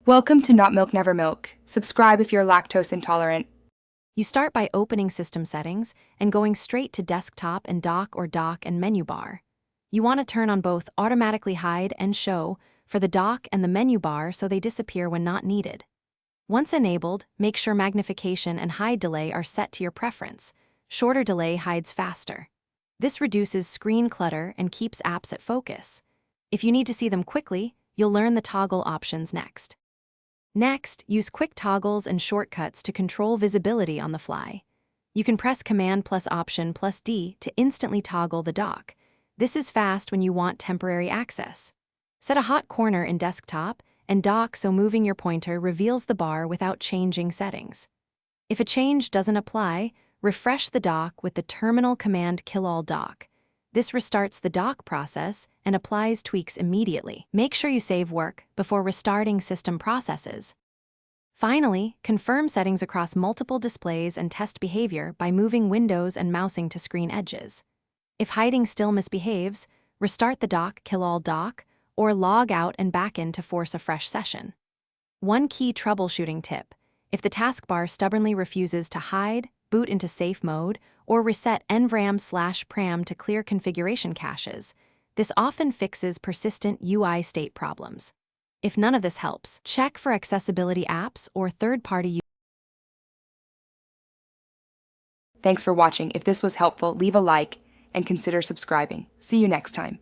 Welcome to Not Milk Never Milk. Subscribe if you're lactose intolerant. You start by opening System Settings and going straight to Desktop and Dock or Dock and Menu Bar. You want to turn on both Automatically Hide and Show for the dock and the menu bar so they disappear when not needed. Once enabled, make sure magnification and hide delay are set to your preference. Shorter delay hides faster. This reduces screen clutter and keeps apps at focus. If you need to see them quickly, you'll learn the toggle options next. Next, use quick toggles and shortcuts to control visibility on the fly. You can press Command plus Option plus D to instantly toggle the dock. This is fast when you want temporary access. Set a hot corner in Desktop and Dock so moving your pointer reveals the bar without changing settings. If a change doesn't apply, refresh the dock with the terminal command Kill All Dock. This restarts the dock process and applies tweaks immediately. Make sure you save work before restarting system processes. Finally, confirm settings across multiple displays and test behavior by moving windows and mousing to screen edges. If hiding still misbehaves, restart the dock, Kill All Dock, or log out and back in to force a fresh session. One key troubleshooting tip: if the taskbar stubbornly refuses to hide, boot into safe mode, or reset nvram/pram to clear configuration caches, this often fixes persistent UI state problems. If none of this helps, check for accessibility apps or third-party. Thanks for watching. If this was helpful, leave a like and consider subscribing. See you next time.